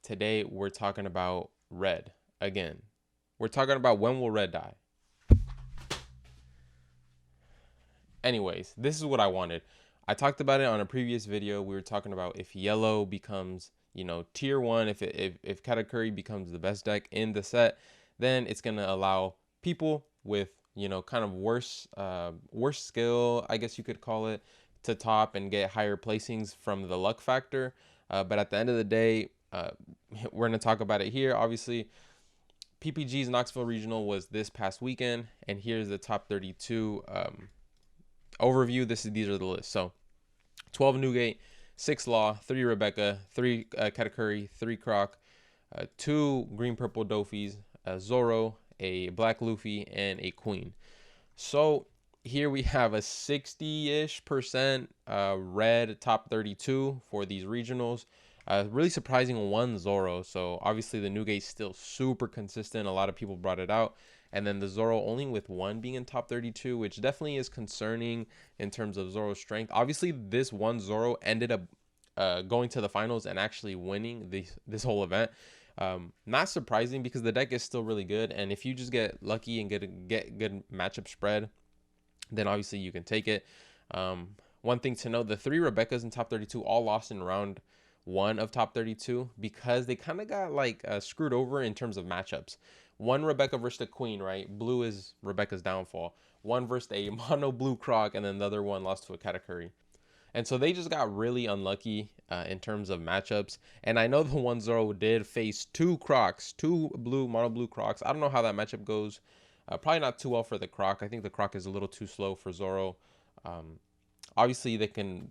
Today we're talking about red again. We're talking about when will red die. Anyways, this is what I wanted. I talked about it on a previous video. We were talking about if yellow becomes, tier one, if Katakuri becomes the best deck in the set, then it's gonna allow people with kind of worse skill, I guess you could call it, to top and get higher placings from the luck factor. But at the end of the day, we're gonna talk about it here. Obviously, PPG's Knoxville Regional was this past weekend, and here's the top 32 overview. These are the lists. So 12 Newgate, 6 Law, 3 Rebecca, 3 Katakuri, 3 Croc, 2 Green Purple Dofis, a Zoro, a Black Luffy, and a Queen. So here we have a 60-ish% red top 32 for these regionals. Really surprising one Zoro. So obviously the Newgate's still super consistent. A lot of people brought it out. And then the Zoro only with one being in top 32, which definitely is concerning in terms of Zoro's strength. Obviously, this one Zoro ended up going to the finals and actually winning this whole event. Not surprising because the deck is still really good. And if you just get lucky and get good matchup spread, then obviously you can take it. One thing to note, the 3 Rebeccas in top 32 all lost in round 1 of top 32 because they kind of got screwed over in terms of matchups. One Rebecca versus the Queen, right? Blue is Rebecca's downfall. One versus a mono blue Croc, and then the other one lost to a Katakuri. And so they just got really unlucky in terms of matchups. And I know the 1-0 did face 2 Crocs, 2 mono blue Crocs. I don't know how that matchup goes. Probably not too well for the Croc. I think the Croc is a little too slow for Zoro. Obviously, they can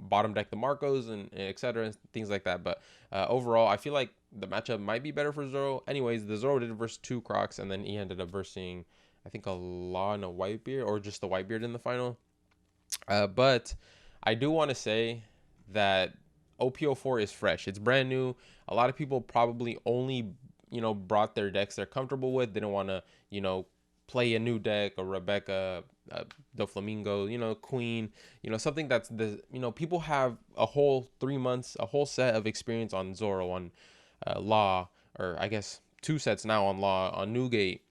bottom deck the Marcos and etc. things like that. But overall, I feel like the matchup might be better for Zoro. Anyways, the Zoro did verse 2 Crocs, and then he ended up versing, I think, a Law and a Whitebeard, or just the Whitebeard in the final. But I do want to say that OPO4 is fresh. It's brand new. A lot of people probably only, brought their decks they're comfortable with. They don't want to, play a new deck, or Rebecca, Doflamingo, Queen, something that's people have a whole 3 months, a whole set of experience on Zoro, on Law, or I guess 2 sets now on Law, on Newgate.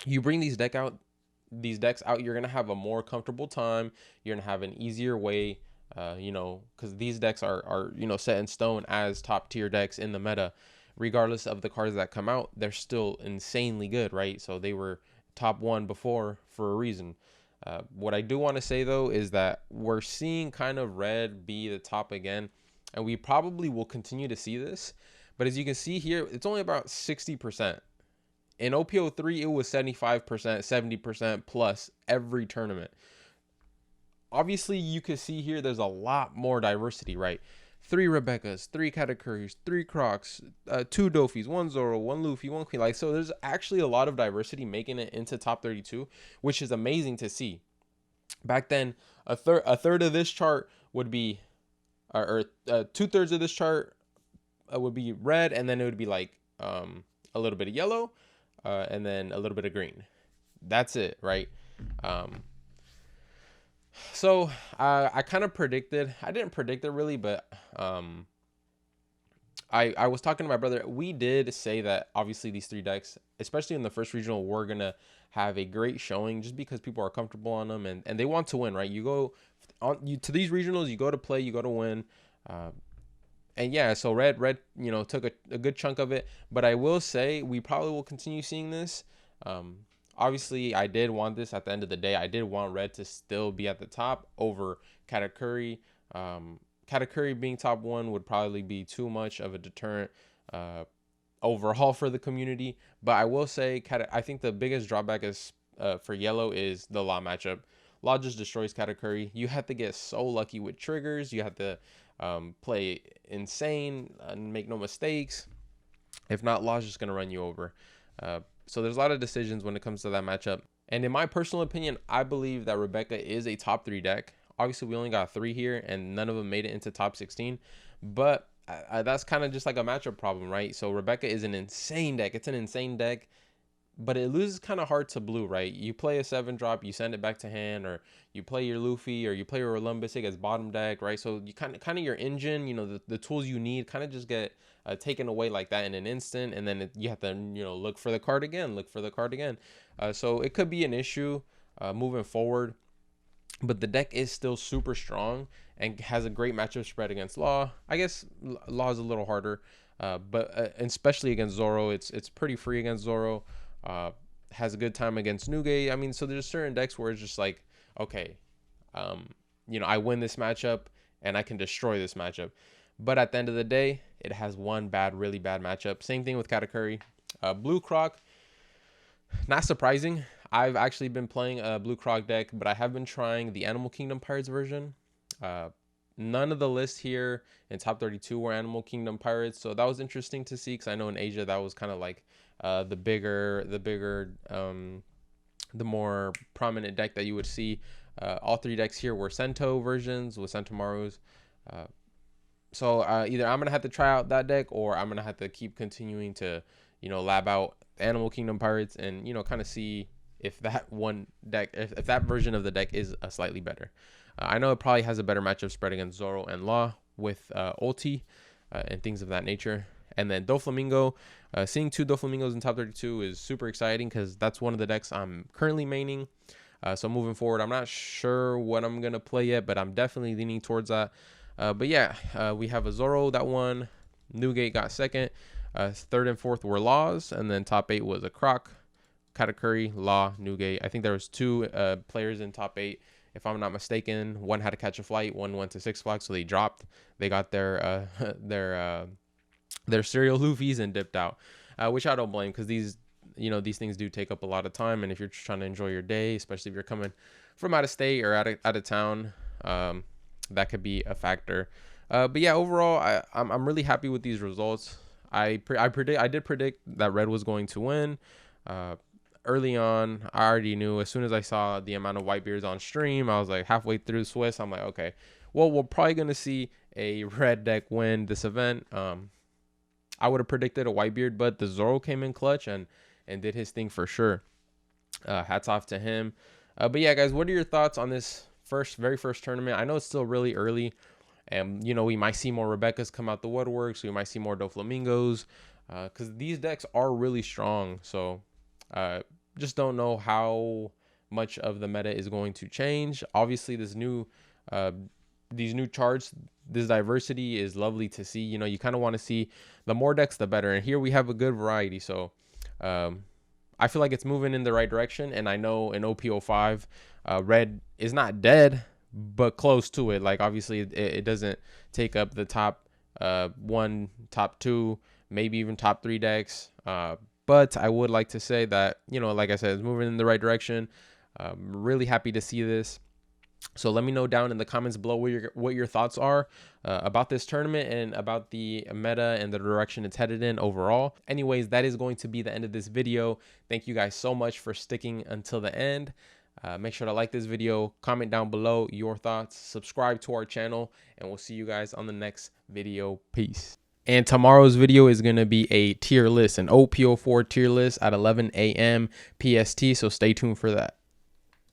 You bring these decks out, you're gonna have a more comfortable time. You're gonna have an easier way, because these decks are set in stone as top tier decks in the meta. Regardless of the cards that come out, they're still insanely good, right? So they were top 1 before for a reason. What I do want to say though is that we're seeing kind of red be the top again, and we probably will continue to see this. But as you can see here, it's only about 60%. In OPO3, it was 75%, 70% plus every tournament. Obviously, you can see here there's a lot more diversity, right? 3 Rebeccas, 3 Katakuris, 3 Crocs, 2 Dofis, 1 Zoro, 1 Luffy, 1 Queen. So there's actually a lot of diversity making it into top 32, which is amazing to see. Back then, a third of this chart would be, or 2/3 of this chart would be red, and then it would be a little bit of yellow, and then a little bit of green. That's it, right? So I kind of predicted. I didn't predict it really, but I was talking to my brother. We did say that obviously these 3 decks, especially in the first regional, were gonna have a great showing just because people are comfortable on them, and they want to win, right? You go to these regionals, you go to play, you go to win. And yeah, so red took a good chunk of it. But I will say we probably will continue seeing this. Obviously, I did want this at the end of the day. I did want red to still be at the top over Katakuri. Katakuri being top 1 would probably be too much of a deterrent overall for the community. But I will say, I think the biggest drawback is for yellow is the Law matchup. Law just destroys Katakuri. You have to get so lucky with triggers. You have to play insane and make no mistakes. If not, Law's just going to run you over. So there's a lot of decisions when it comes to that matchup. And in my personal opinion, I believe that Rebecca is a top 3 deck. Obviously, we only got 3 here, and none of them made it into top 16. But that's kind of just like a matchup problem, right? So Rebecca is an insane deck. It's an insane deck. but it loses kind of hard to blue, right? You play a 7-drop, you send it back to hand, or you play your Luffy, or you play your Olympus as bottom deck, right? So you kind of your engine, you know, the tools you need kind of just get taken away like that in an instant, and then you have to, you know, look for the card again, so it could be an issue moving forward. But the deck is still super strong and has a great matchup spread against Law. I guess Law is a little harder, but especially against Zoro, it's pretty free against Zoro. Has a good time against Nugate. I mean, so there's certain decks where it's just like, okay, you know, I win this matchup and I can destroy this matchup. But at the end of the day, it has one really bad matchup. Same thing with Katakuri. Blue Croc, not surprising. I've actually been playing a Blue Croc deck, but I have been trying the Animal Kingdom Pirates version. None of the lists here in top 32 were Animal Kingdom Pirates, so that was interesting to see, because I know in Asia that was kind of like the more prominent deck that you would see. All 3 decks here were Sento versions with Sentomarus. So either I'm gonna have to try out that deck, or I'm gonna have to keep continuing to, you know, lab out Animal Kingdom Pirates and, you know, kind of see if that one deck, if that version of the deck is slightly better. I know it probably has a better matchup spread against Zoro and Law with ulti and things of that nature. And then Doflamingo, seeing 2 Doflamingos in top 32 is super exciting, because that's one of the decks I'm currently maining. So moving forward, I'm not sure what I'm gonna play yet, but I'm definitely leaning towards that. But yeah, we have a Zoro that won, Newgate got second, 3rd and 4th were Laws, and then top 8 was a Croc, Katakuri, Law, Newgate. I think there was 2 players in top 8, if I'm not mistaken. One had to catch a flight, one went to Six Flags, so they dropped. They got their cereal Luffys and dipped out, which I don't blame, because these things do take up a lot of time, and if you're just trying to enjoy your day, especially if you're coming from out of state or out of town, that could be a factor. But yeah, overall, I'm really happy with these results. I did predict that Red was going to win. Early on, I already knew. As soon as I saw the amount of Whitebeards on stream, I was like, halfway through Swiss, I'm like, okay, well, we're probably going to see a red deck win this event. I would have predicted a Whitebeard, but the Zoro came in clutch and did his thing for sure. Hats off to him. But yeah, guys, what are your thoughts on this very first tournament? I know it's still really early, and, you know, we might see more Rebekahs come out the woodworks. We might see more Doflamingos, because these decks are really strong. So just don't know how much of the meta is going to change. Obviously, these new charts, this diversity is lovely to see. You know, you kind of want to see the more decks, the better. And here we have a good variety. So I feel like it's moving in the right direction. And I know in OP05, Red is not dead, but close to it. Like, obviously, it doesn't take up the top 1, top 2, maybe even top 3 decks. But I would like to say that, you know, like I said, it's moving in the right direction. I'm really happy to see this. So let me know down in the comments below what your thoughts are about this tournament and about the meta and the direction it's headed in overall. Anyways, that is going to be the end of this video. Thank you guys so much for sticking until the end. Make sure to like this video, comment down below your thoughts, subscribe to our channel, and we'll see you guys on the next video. Peace. And tomorrow's video is going to be a tier list, an OP04 tier list at 11 a.m. PST, so stay tuned for that.